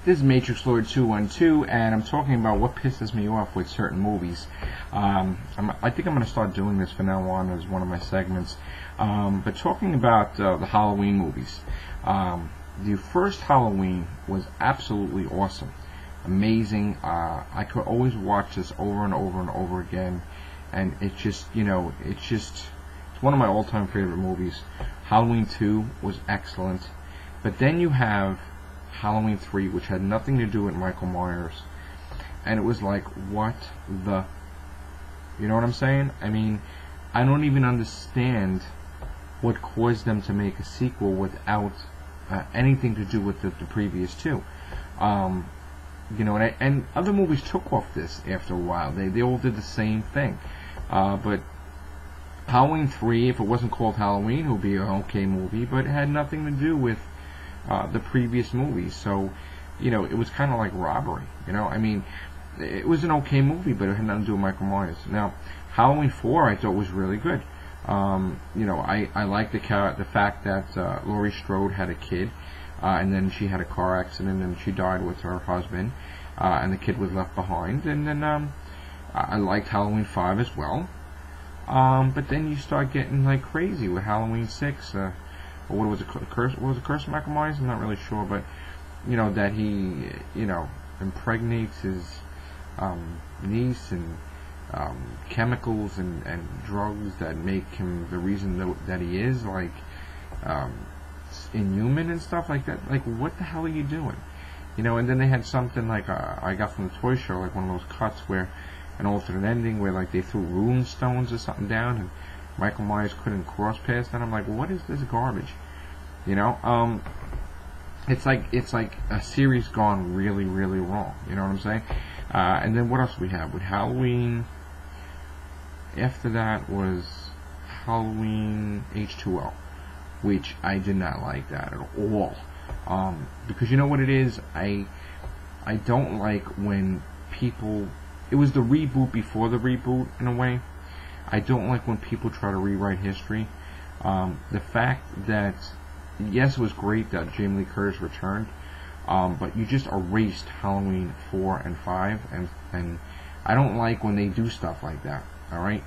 This is Matrix Lord 212, and I'm talking about what pisses me off with certain movies. I think I'm going to start doing this from now on as one of my segments. But talking about the Halloween movies. The first Halloween was absolutely awesome. Amazing. I could always watch this over and over and over again. And it's just, it's one of my all-time favorite movies. Halloween 2 was excellent. But then you have Halloween 3, which had nothing to do with Michael Myers, and it was like, what the, you know what I'm saying? I mean, I don't even understand what caused them to make a sequel without anything to do with the previous two. And other movies took off this after a while. They all did the same thing. But Halloween 3, if it wasn't called Halloween, it would be an okay movie, but it had nothing to do with the previous movies. So, it was kind of like robbery. I mean, it was an okay movie, but it had nothing to do with Michael Myers. Now, Halloween 4 I thought was really good. I like the fact that Laurie Strode had a kid, and then she had a car accident and she died with her husband, and the kid was left behind. And then I liked Halloween 5 as well. But then you start getting like crazy with Halloween 6. What was it, Curse? Was it Curse of Michael Myers? I'm not really sure, but that he impregnates his niece, and chemicals and drugs that make him the reason that he is like inhuman and stuff like that. Like, what the hell are you doing? And then they had something like I got from the toy show, like one of those cuts where an alternate ending where like they threw rune stones or something down and Michael Myers couldn't cross past that. I'm like, what is this garbage? It's like a series gone really, really wrong. You know what I'm saying? And then what else we have with Halloween? After that was Halloween H2O, which I did not like that at all. Because you know what it is? I don't like when people. It was the reboot before the reboot in a way. I don't like when people try to rewrite history. The fact that, yes, it was great that Jamie Lee Curtis returned, but you just erased Halloween 4 and 5, and I don't like when they do stuff like that, alright?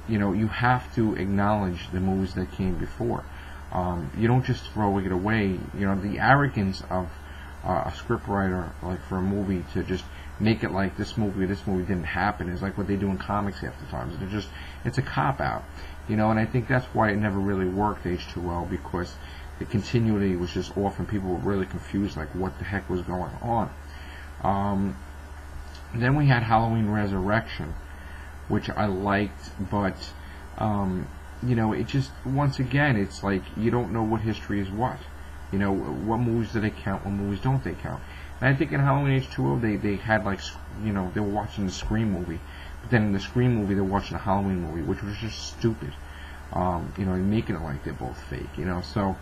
You have to acknowledge the movies that came before. You don't just throw it away. The arrogance of a scriptwriter, like for a movie, to just make it like this movie didn't happen is like what they do in comics half the time. It's a cop-out, and I think that's why it never really worked, H2O, because the continuity was just off and people were really confused, like what the heck was going on. Then we had Halloween Resurrection, which I liked, but it just, once again, it's like you don't know what history is what. What movies do they count, what movies don't they count? And I think in Halloween H2O they had like, they were watching the Scream movie, but then in the Scream movie they're watching a Halloween movie, which was just stupid. Making it like they're both fake. So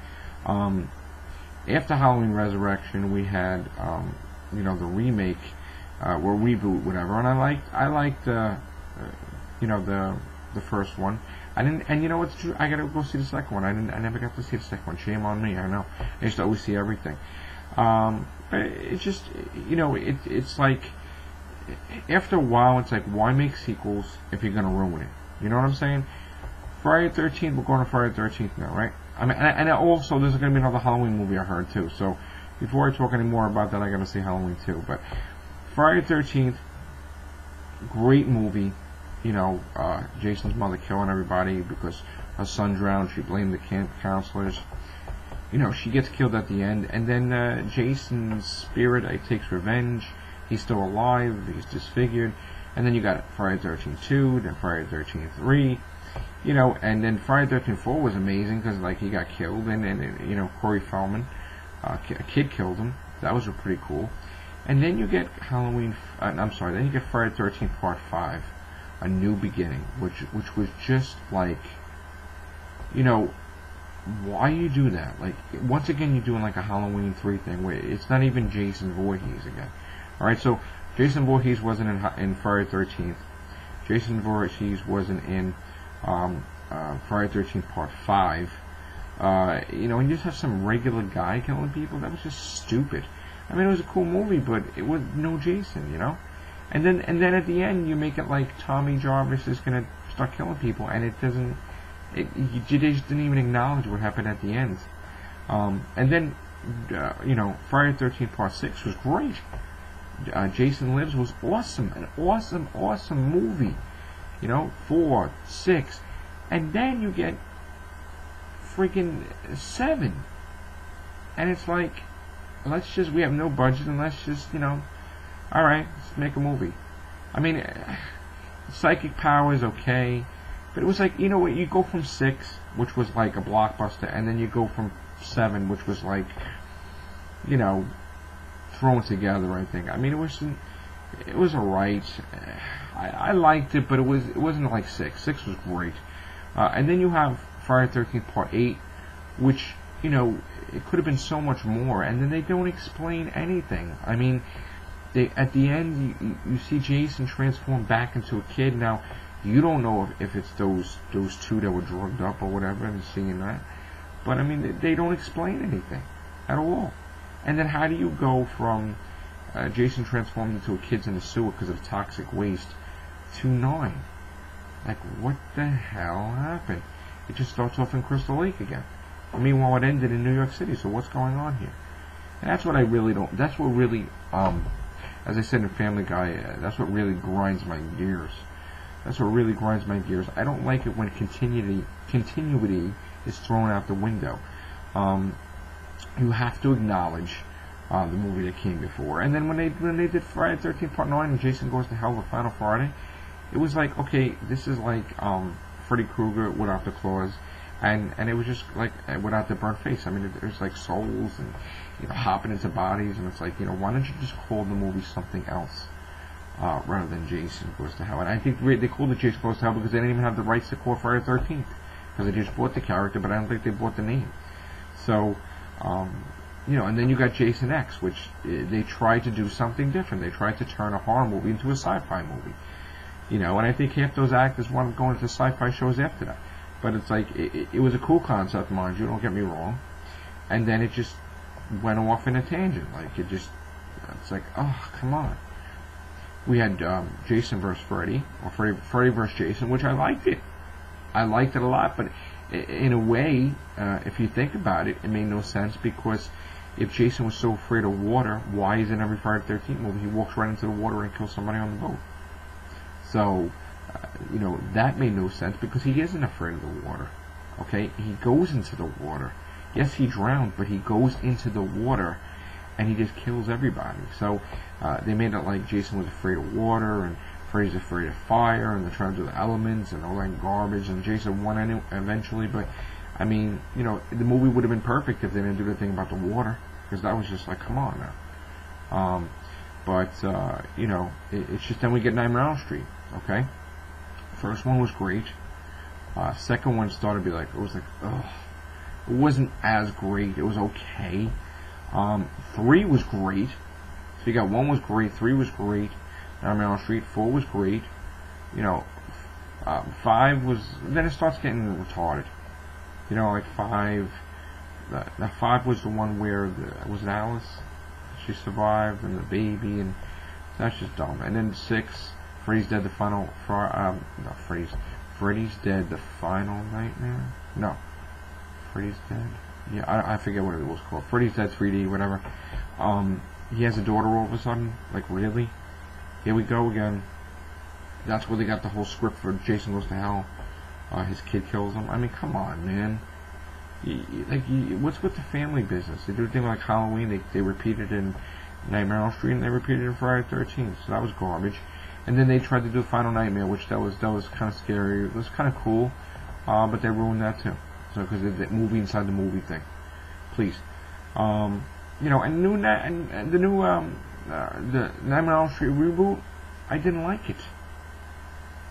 after Halloween Resurrection we had the remake, or reboot, whatever, and I liked the first one. I didn't, and you know what's true? I gotta go see the second one. I never got to see the second one. Shame on me. I know. I used to always see everything. But it's just, it's like, after a while, it's like, why make sequels if you're gonna ruin it? You know what I'm saying? Friday the 13th, we're going to Friday the 13th now, right? I mean, and also there's gonna be another Halloween movie I heard too. So before I talk any more about that, I gotta see Halloween 2. But Friday the 13th, great movie. Jason's mother killing everybody because her son drowned. She blamed the camp counselors. She gets killed at the end, and then Jason's spirit takes revenge. He's still alive. He's disfigured. And then you got Friday the 13th 2, then Friday the 13th 3. And then Friday the 13th 4 was amazing because like he got killed, and Corey Feldman, a kid killed him. That was pretty cool. And then you get Then you get Friday the 13th Part 5. A New Beginning, which was just like, why you do that? Like, once again, you're doing like a Halloween 3 thing where it's not even Jason Voorhees again. Alright, so Jason Voorhees wasn't in Friday the 13th. Jason Voorhees wasn't in Friday the 13th Part 5. And you just have some regular guy killing people. That was just stupid. I mean, it was a cool movie, but it was no Jason, you know. And then at the end, you make it like Tommy Jarvis is gonna start killing people, and it doesn't. They just didn't even acknowledge what happened at the end. And then, Friday the 13th Part 6 was great. Jason Lives was awesome, an awesome movie. 4, 6, and then you get freaking 7, and it's like, we have no budget, and let's just, all right, let's make a movie. I mean, psychic power is okay, but it was like, you go from 6, which was like a blockbuster, and then you go from 7, which was like, thrown together, I think. I mean, it was alright. I liked it, but it wasn't like 6. 6 was great. And then you have Friday the 13th Part 8, which, it could have been so much more, and then they don't explain anything. I mean, at the end, you see Jason transform back into a kid. Now, you don't know if it's those two that were drugged up or whatever and seeing that. But, I mean, they don't explain anything at all. And then how do you go from Jason transformed into a kid's in the sewer because of toxic waste to 9? Like, what the hell happened? It just starts off in Crystal Lake again. Meanwhile, it ended in New York City, so what's going on here? And that's what I really don't... That's what really, as I said in Family Guy, that's what really grinds my gears. That's what really grinds my gears. I don't like it when continuity is thrown out the window. You have to acknowledge the movie that came before. And then when they did Friday the 13th Part 9 and Jason Goes to Hell the Final Friday, it was like, okay, this is like Freddy Krueger without the claws, and it was just like without the burnt face. I mean, there's like souls and hopping into bodies, and it's like, why don't you just call the movie something else rather than Jason Goes to Hell? And I think they called it Jason Goes to Hell because they didn't even have the rights to call Friday the 13th, because they just bought the character, but I don't think they bought the name. So, and then you got Jason X, which they tried to do something different. They tried to turn a horror movie into a sci-fi movie. And I think half those actors wanted to go into sci-fi shows after that. But it's like, it was a cool concept, mind you, don't get me wrong. And then it just went off in a tangent. Like, it's like, oh, come on. We had Jason vs. Freddy, or Freddy vs. Jason, which I liked it. I liked it a lot, but in a way, if you think about it, it made no sense, because if Jason was so afraid of water, why is in every Friday the 13th movie he walks right into the water and kills somebody on the boat? So, that made no sense, because he isn't afraid of the water. Okay? He goes into the water. Yes, he drowned, but he goes into the water and he just kills everybody. So, they made it like Jason was afraid of water, and Freddy's afraid of fire, and the terms of the elements, and all that garbage, and Jason won eventually, but, I mean, the movie would have been perfect if they didn't do the thing about the water, because that was just like, come on now. It's just, then we get Nightmare on Elm Street, okay? First one was great. Second one started to be like, it was like, ugh. It wasn't as great. It was okay. 3 was great. So you got 1 was great, 3 was great, Nightmare on Elm Street, 4 was great. 5 was, then it starts getting retarded. Like 5, the 5 was the one where, was it Alice? She survived, and the baby, and that's just dumb. And then 6, Freddy's Dead, the final, Freddy's Dead, the Final Nightmare? No. Freddy's Dead? Yeah, I forget what it was called. Freddy's Dead 3D, whatever. He has a daughter all of a sudden. Like, really? Here we go again. That's where they got the whole script for Jason Goes to Hell. His kid kills him. I mean, come on, man. What's with the family business? They do a thing like Halloween. They repeated in Nightmare on Elm Street, and they repeated in Friday the 13th. So that was garbage. And then they tried to do Final Nightmare, which that was kind of scary. It was kind of cool, but they ruined that too. So because of the movie inside the movie thing. Please, and the new the Nightmare on Elm Street reboot, I didn't like it.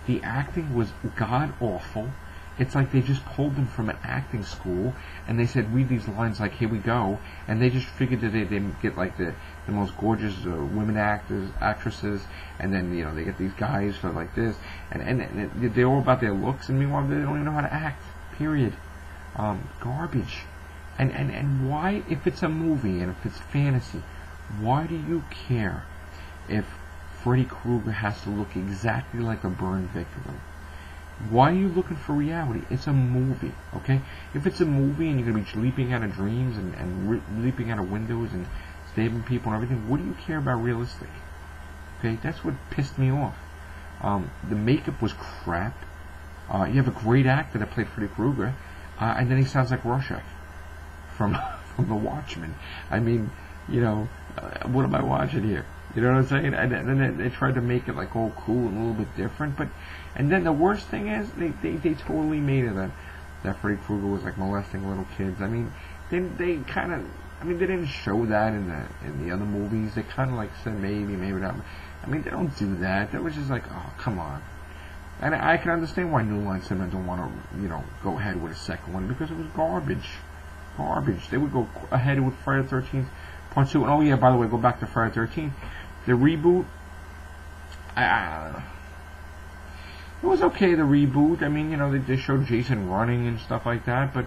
The acting was god awful. It's like they just pulled them from an acting school, and they said, read these lines like, here we go, and they just figured that they'd get like the most gorgeous women actresses, and then they get these guys for like this, and they're all about their looks, and meanwhile they don't even know how to act. Period. Garbage. And why, if it's a movie and if it's fantasy, Why do you care if Freddy Krueger has to look exactly like a burned victim? Why are you looking for reality? It's a movie, okay? If it's a movie and you're going to be leaping out of dreams and leaping out of windows and stabbing people and everything, what do you care about realistic? Okay, that's what pissed me off. The makeup was crap. You have a great actor that played Freddy Krueger, and then he sounds like Rorschach from The Watchmen. I mean, what am I watching here? You know what I'm saying? And then they tried to make it like all cool and a little bit different, and then the worst thing is they totally made it that Freddy Krueger was like molesting little kids. I mean, they kind of, they didn't show that in the other movies. They kind of like said maybe not. I mean, they don't do that. That was just like, oh, come on. And I can understand why New Line Cinema don't want to, go ahead with a second one, because it was garbage. They would go ahead with Friday the 13th Part 2. And oh yeah, by the way, go back to Friday the 13th. The reboot, it was okay, the reboot. I mean, they showed Jason running and stuff like that, but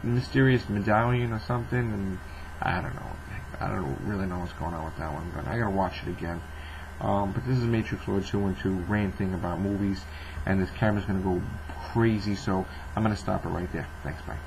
mysterious medallion or something, and I don't know. I don't really know what's going on with that one, but I gotta watch it again. But this is Matrix Lord 212 ranting about movies, and this camera's gonna go crazy, so I'm gonna stop it right there. Thanks, bye.